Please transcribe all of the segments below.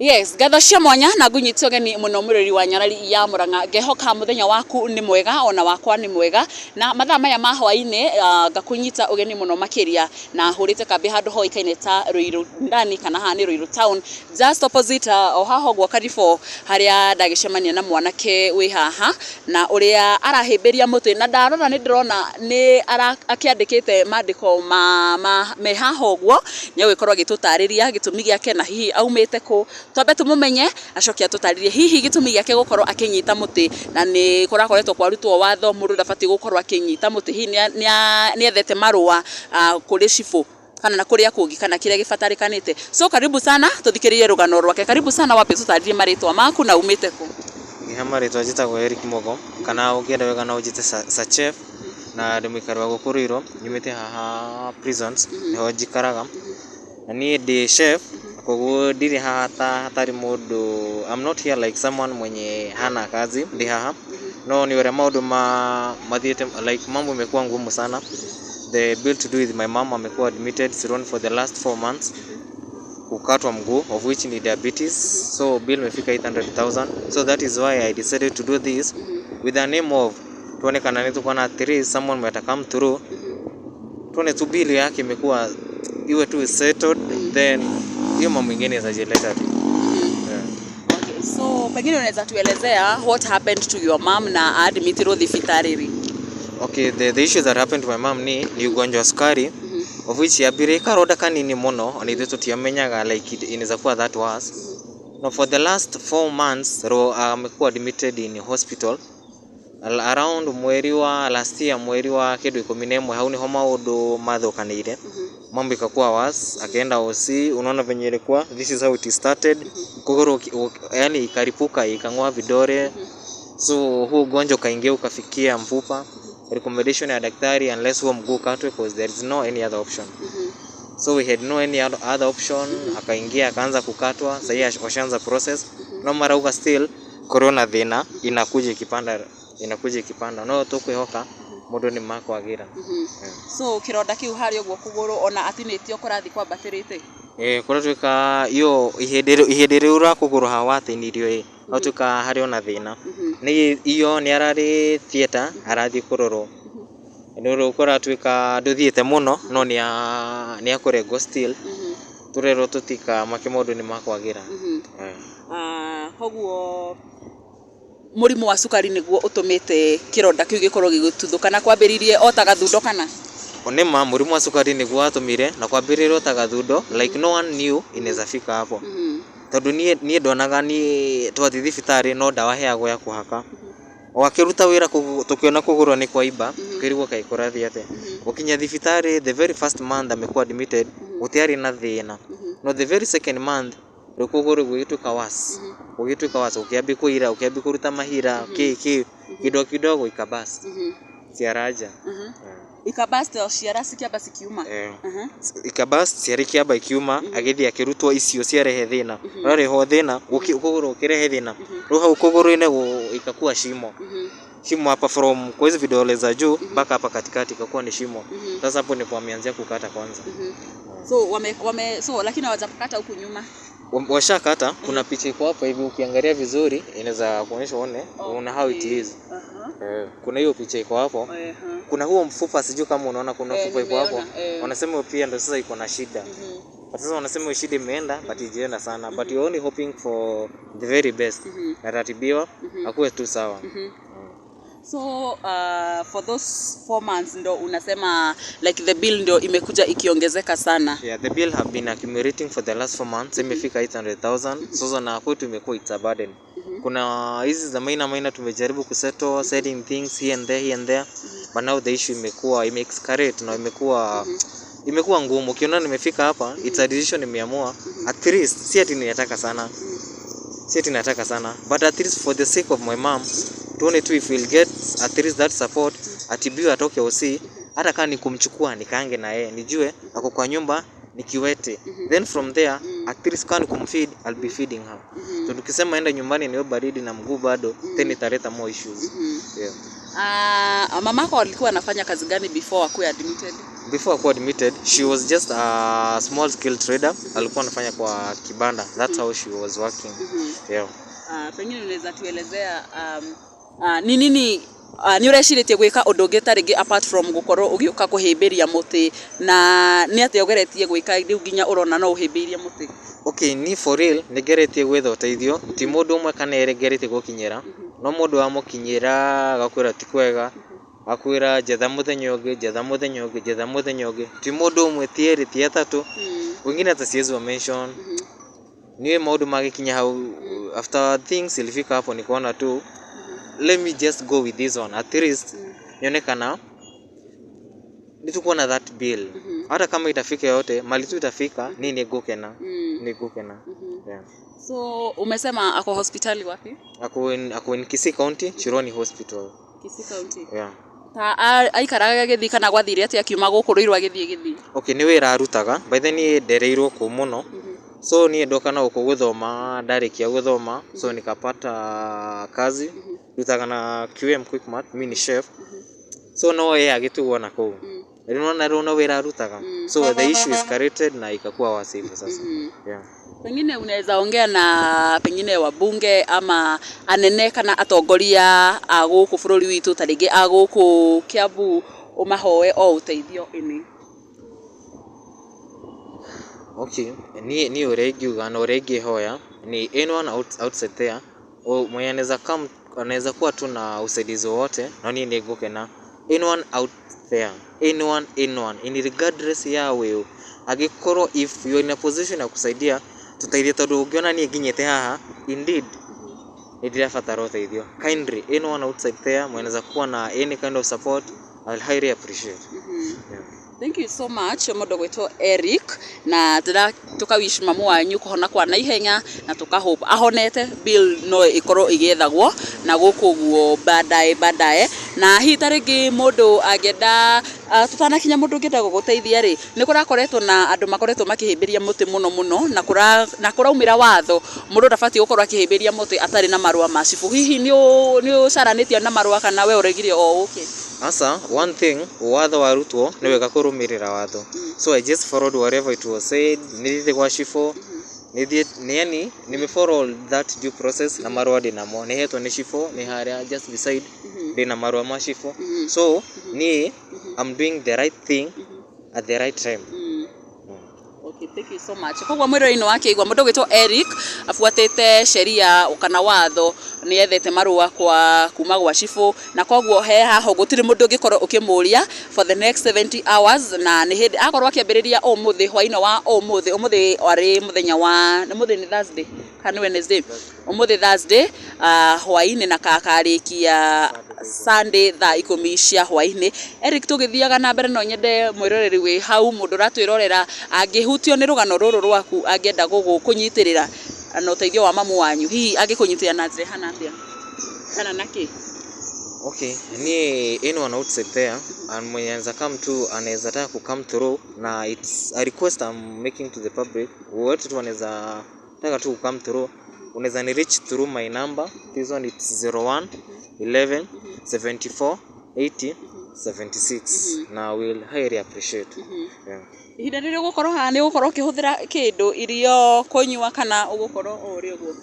Yes, gatho cia mwanya na ngunyitio geni muno muriri wa Nyarari ya Murang'a ngehoka muthenya waku ni mwega ona wakwa ni mwega na mathaa maya ma hwaini ngakunyita ugeni muno makiria na hurite kambi handu hoikaine ta Ruiru ndani kana ha ni Ruiru town just opposite o haho gwa Carrefour haria ndagicemania na mwanake wi haha na uria arahimbiria muti na ndarora ni ndirona ni akiandikite mandiko me haho gwo nya gwikorwa gitutariria gitumi giake na hihi aumite ku twambe tumumenye acokia tutaririe hihi gitumi giake gukorwo akinyita muti na ni kurakoretwo kwarutwo watho mundu ndabati gukorwo akinyita muti hihi ni ethete marua kuri cifu kana na kuria kungi kana kiria gifatarikanite. So karibu sana tuthikiririe rugano rwake. Karibu sana, wapi tutaririe maritwa maku na umite ku? Ihe maritwa njitagwo Eric Mogo kana ukienda wega na ujite Sachef na ndimikari wa gukuriro nyumite haha prisons niho njikaraga na ni ndi chef koguo ndiri haha hatari mundu. I'm not here like someone mwenye hana kazi, ndi haha no ni wale maundu mathiete like mambo imekuwa ngumu sana. The bill to do with my mom amekuwa admitted Siron for the last 4 months kukatwa mguu of which ni diabetes, so bill imefika 800,000. So that is why I decided to do this with the name of tuone kana nitu kwa na 3 someone might come through tuone tu bill yake imekuwa iwe tu settled, then hiyo mambo mengine yatajileta tu. Okay, so pengine unaweza tuelezea what happened to your mom na admitted hospitali? Okay, the issue that happened to my mom ni ugonjwa sukari of which yabire karoda kanini muno oni ithu tutiamenyaga like inaweza kuwa that was. No, for the last 4 months amekuwa admitted in hospital around mweri wa last year, mweri wa kindu 11 hau niho maundu mathukanire mambo ikakuwa was akaenda OC. Unaona venye ilikuwa, this is how it started. Kogoro yani ikaripuka ikang'oa vidore, so huo ugonjwa kaingia ukafikia mfupa. Recommendation ya daktari unless huo mguu katwe because there is no any other option. So we had no any other option. Akaingia akaanza kukatwa, sasa washaanza process no marauga still corona thina inakuja ikipanda no tukwihoka mundu ni mako agira. So kironda kiu hari ogwo kuguru ona atinitio kurathi kwa batirite kuratwika iyo ihedere ura kuguru hawatinirio atuka hari ona thina ni iyo ni arari theater arathi kuroro nuru kuratwika nduthiete muno no ni akurego still turero tutika makimundu ni mako agira. Koguo murimu wa sukari niguo utumite kironda kiu gikorwo giguthuthukana kwambiririe o ta gathundo kana onema murimu wa sukari niguo atumire na kwambiririe o ta gathundo like no one knew inaweza fika hapo. Tondu nie ndonaga ni twathi thibitari no dawa heagwo ya kuhaka wakiruta wira tukiona kugurwo ni kwaiba kirigwo kai kurathi ate ukinya thibitari the very first month amekuwa admitted utiari na thina no the very second month rukuguru gwituka was ukiambi kuira ukiambi kuruta mahira kidogo ikabas ciaraja ikabas to ciara sikiaba sikiuma ikabas ciari kiaba ikiuma agithi akirutwo icio ciarehe thina rari ho thina ukuguru kirehe thina ruha ukuguru ine ikakuwa shimo hapa from kwa hizo vidole za juu mpaka hapa katikati ikakuwa ni shimo. Sasa hapo ndipo wameanzia kukata kwanza. So lakini hawajapakata huku nyuma washakata. Kuna picha iko hapa hivi ukiangalia vizuri inaweza kuonyesha una how it is. Kuna hiyo picha iko hapo. Kuna huo mfupa sijui kama unaona kuna mfupa iko hapo. Wanasema pia ndio sasa iko na shida. Sasa wanasema shida imeenda but ijeenda sana but you only hoping for the very best. Na ratibiwa akuwe tu sawa. So for those 4 months ndo unasema like the bill ndo imekuja ikiongezeka sana. Yeah, the bill have been accumulating for the last 4 months. Imefika 800,000. Sasa na kwetu imekuwa it's a burden. Kuna hizi za maina tumejaribu kusettle setting things here and there but now the issue imeescalate na imekuwa ngumu. Ukiona nimefika hapa it's a decision nimeamua at least si ati ninataka sana but at least for the sake of my mom tuone tu if we'll get at least that support atibiwa atoke OC hata kama ni kumchukua nikaange na yeye nijue ako kwa nyumba nikiwete then from there at least kan kumfeed I'll be feeding her. So tukisema enda nyumbani niyo baridi na mguu bado then italeta more issues. Mamako alikuwa anafanya kazi gani before akuwe admitted? before akuwa admitted, she was just a small scale trader. Alikuwa anafanya kwa kibanda. That's how she was working. Yeah. Pengine unaweza tuelezea ni nini ni ureciretie gwika undu ungi taringi apart from gukorwo ugiuka kuhimbiria muti, na ni ate ugeretie gwika riu nginya urona no uhimbirie muti? Okay, ni for real nigeretie gwetha uteithio, ti mundu umwe kana ere ngeretie gukinyira, no mundu wa mukinyira gakwira ti kwega, gakwira jetha muthenya ungi, jetha muthenya ungi, jetha muthenya ungi, ti mundu umwe ti eri ti atatu, wengine hata siwezi wa mention. Niwe maundu magikinya hau, after things ilifika hapo nikaona tu let me just go with this one, at least nionekana nitukuona that bill. Hata kama itafika yote mali tu itafika, ni gukena. Yeah. So umesema ako hospitali wapi? Ako in Kisii County, Shironi Hospital. Kisii County. Yeah. Ta aikaraga Githii kana gwathire ati akiuma guku Ruiru agithie Githii? Okay, ni wira arutaga, by the ni ndereirwo ku muno. So ni ndoka na uko guthoma, ndarikia guthoma, so nikapata kazi rutaga na QM Quickmart, mimi ni chef. So no yeye agituona na kou. Ndio wira arutaga. So the issue is corrected na ikakuwa wasifu sasa. Yeah. Pengine unaweza ongea na pengine wabunge ama anene kana atongoria aguku bururi witu taringi aguku Kiambu umahoe o uteithio ini? Okay, ni uregiuga na uregi hoya ni anyone outside there mwenye anaweza kuwa tu na usaidizi wote, na ni nigukena anyone out there, anyone in regardless ya wewe agikorwo if you are in a position ya kusaidia tutaidia tondu ungiona ni nginyete haha indeed nidirabatara uteithio kindly anyone outside there mweneza kuwa na any kind of support I'll highly appreciate. Yeah. Thank you so much mundu gwitwo Eric, na tukawish mamu wanyu kuhona kwa naihenya na tukahope ahonete bill no ikorwo igethagwo na gukuguo baadaye na hi taringi mundu agenda tutanakinya mundu ngenda guguteithia ri ni kurakoretwo na andu makoretwo makihimbiria muti muno na kuraumira watho mundu ndabati gukorwo akihimbiria muti atari na marua ma cibu. Hihi ni ucaranitie na marua kana we uregire o okay? Asa, one thing, watho warutwo ni wega kurumirira watho. So I just followed whatever it was said. Nithite kwa shifo, nime follow that due process na marua dinamo. Nihetwo ni shifo, ni haria just beside dina marua ma shifo. So, I'm doing the right thing at the right time. Okay, thank you so much. Kogwa mwiro-ini wake igwa mundu gwitwo Eric afuatite sheria kana watho ni ethete marua kwa kuma gwa cibu, na kogwo he haho gutiri mundu ngikorwo ukimuria for the next 70 hours, na ni hindi akorwo akiambiriria umuthi hwaini wa umuthi ari muthenya wa ni Thursday kana Wednesday, umuthi Thursday hwaini na kakarikia Sunday thaa 10 cia hwaini. Eric tugithiaga na mbere no nyende mwiroreri wi hau mundu ratwirorera angihutio ni rugano ruru rwaku angenda gukunyitirira na uteithio wa mamu wanyu, hihi angikunyitira na njira hana atia kana naki? Okay, ni anyone outside there and mwenye anaweza anaweza taka ku come through, na it's a request I'm making to the public. Wote tu wanaweza taka tu come through, unaweza ni reach through my number. This one it's 01 11 74 80 76 na will highly appreciate. Yeah. Ihinda riri gukorwo ha ni gukorwo kihuthira kindu irio kunywa kana ugukorwo uri uguo?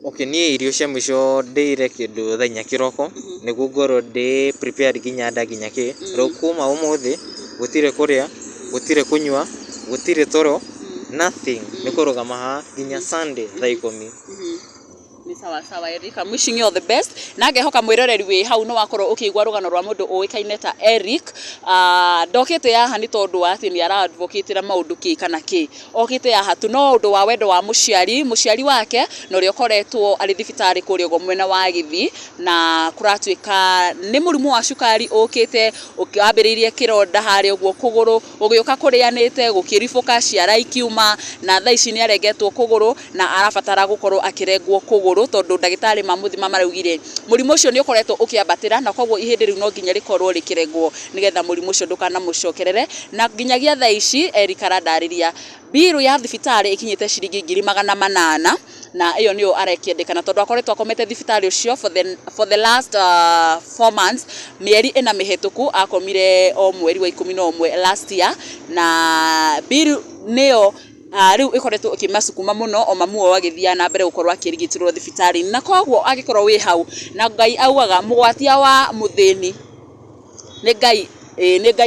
Okay, ni irio cia mwisho ndeire kindu thanya kiroko niguo ngorwo ndi prepared ginya ndaginya ki ro kuma umuthi gutire kuria gutire kunywa gutire toro nothing ni kurugama ha ginya Sunday thaa 10. Ni sawa Eric, I'm wishing you all the best. Na ngehoka mwiroreri wi hau no wakorwo ukigwa rugano rwa mundu uikaine ta Eric. Ndokite yaha ni tondu ati ni ara advocate ra maundu ki kana ki. Okite yaha tu no undu wa wendo wa muciari wake no ri okoretwo ari thibitari kurio go mwena wa Githii, na kuratwika ni murimu wa cukari ukite ukiambiririe kironda hari uguo kuguru ugiuka kurianite gukirifuka ciara ikiuma na thaa ici ni aregetwo kuguru na arabatara gukorwo akirengwo kuguru iguru tondu ndagitari mamuthima maraugire murimu ucio ni ukoretwo ukiambatira na kwoguo ihindi riu no nginya rikorwo rikiregwo nigetha murimu ucio ndukana mucokerere na nginyagia thaa ici Eric arandariria biru ya thibitari ikinyite ciringi 800 na iyo niyo arekiendekana tondu akoretwo akomete thibitari ucio for the last 4 months mieri ina mihituku akomire o mweri wa 11 last year na biru niyo riu ikoretwo ikimasukuma muno o mamuo wagithia na mbere gukorwo akirigitirwo thibitari na kwoguo agikorwo wi hau na Ngai augaga mugwatia wa muthini ni Ngai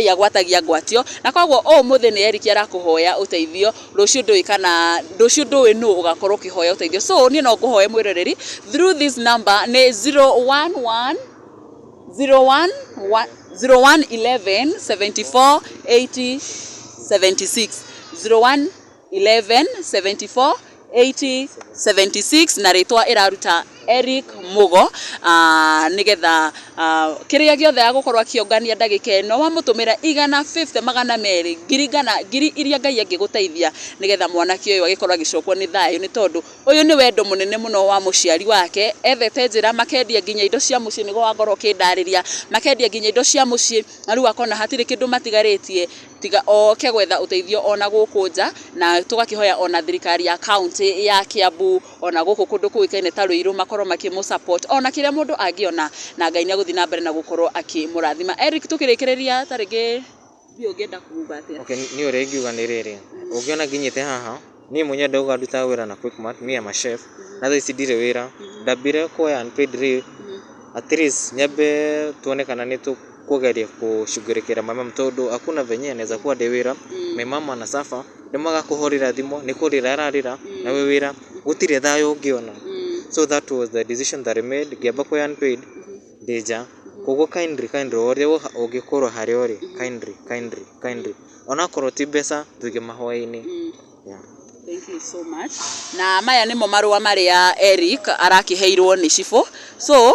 agwatagia ngwatio na kwoguo o muthini Eric arakuhoya uteithio rucio ndui kana rucio ndui nu ugakorwo kihoya uteithio so ni no nguhoye mwiroreri through this number ni 011 01 0111 74 80 76 01 11 74 80 76 na ritwa iraruta Eric Mugo nigetha kiria giothe agukorwa kiongania ndagika eno wamutumira 150 magana meri ngiri iria Ngai angiguteithia nigetha mwanake uyu agikorwa agicokwo ni thayo ni tondu uyu ni wendo munene muno wa muciari wake ethete njira makendia nginya indo cia mucii nigo wangorwo kindariria makendia nginya indo cia mucii na riu akona hatire kindu matigaritie tiga oke gwetha uteithio ona guku nja na tugakihoya ona thirikari ya county ya Kiambu ona guku kundu kuikaine ta Ruiru makorwo makimu support ona kiria mundu angiona na Ngai ni aguthi na mbere na gukorwo akimurathima Eric tukirikireria tarige bio ngenda kuuga atia okay ni ore ngiuga ni riri ungiona nginyite haha ni mwenye ndoga nduta wira na Quickmart me am chef na tha cidire wira ndabire kuoya unpaid leave at least nyabe tuone kana ni kugeria kushughulikia mama mtodo hakuna venye anaweza kuwa dewira mama na safa ndemaga kuhorira thimo ni kurira ararira na we wira gutire thayo ungiona so that was the decision that I made giamba kwa unpaid deja kogo kindly ore ugikorwo hari ori kindly ona korwo ti besa tuge mahoya-ini yeah. Thank you so much. Na maya nimo marua maria Eric arakiheirwo ni cifo. So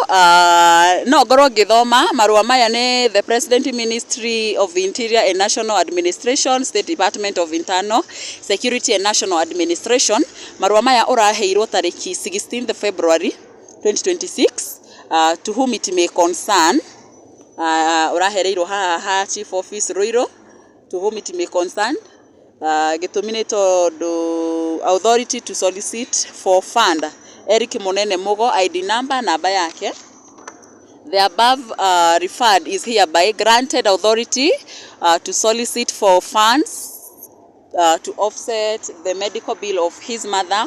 no ngorwo ngithoma marua maya ni the President Ministry of Interior and National Administration, State Department of Internal Security and National Administration. Marua maya uraheirwo tariki 16th February 2026 to whom it may concern. Uraheirwo ha Chief Office Ruiru to whom it may concern. Gituminate authority to solicit for fund Eric Munene Mugo ID number namba yake. The above referred is hereby granted authority to solicit for funds to offset the medical bill of his mother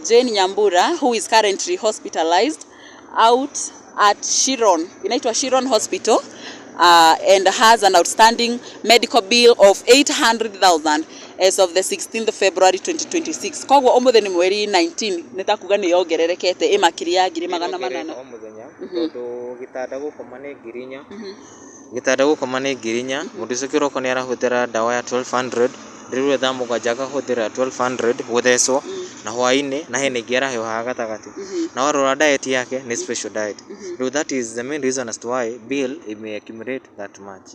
Jane Nyambura, who is currently hospitalized out at inaitwa Shiron Hospital and has an outstanding medical bill of 800,000 as of the 16th February 2026. Kogwo omuthe ni mweri 19 nitakuga ni yongererekete imakiria 800 omuthenya tondu gitanda gukoma ni ngirinya gitanda gukoma ni ngirinya mundu ucio kiroko ni arahutira dawa ya 1200 riru tha muganja akahutira 1200 guthecwo na hwaini na hene ngiara he ha gatagati na warora diet yake ni special diet. So that is the main reason as to why bill may accumulate that much.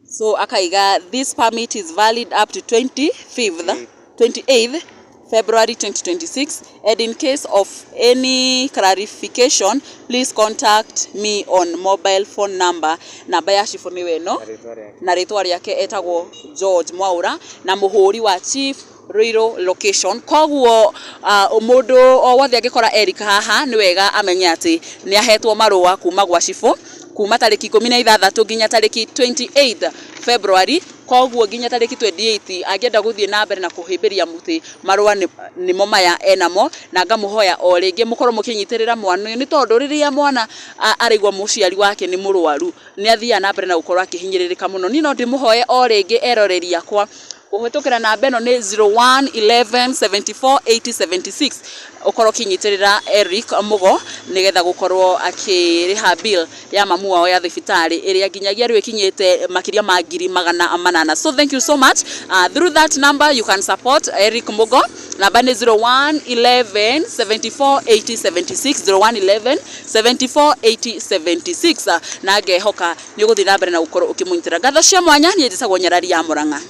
So akaiga this permit is valid up to 28th February 2026 and in case of any clarification please contact me on mobile phone number namba ya chifu ni weno na ritwa riake etagwo George Mwaura na muhuri wa Chief Ruiru location. Kogwo mundu o wothe angikora Eric haha ni wega amenye ati ni ahetwo marua kuma gwa chifu kuma tariki 16 nginya tariki 28 February. Kogwo nginya tariki 28 agenda guthie na mbere na kuhimbiria muti marua ni mo maya enamo na ngamuhoya o ringi mukorwo mukinyitirira mwana ni tondu riria mwana arigwa muciari wake ni murwaru ni athia na mbere na gukorwo akihinyiririka muno ni no ndimuhoye o ringi eroreria kwa kuhitukira namba eno ni 0111748076 ukorwo kinyitirira Eric Mugo nigetha gukorwo akiriha bill ya mamu wao ya thibitari iria nginyagia riu ikinyite makiria ma 800,000. So thank you so much. Through that number you can support Eric Mugo. Namba ni 0111748076 0111748076 na ngehoka ni guthira mbere na gukorwo ukimunyitira gatho cia mwanya ni njicagwo Nyarari ya Murang'a.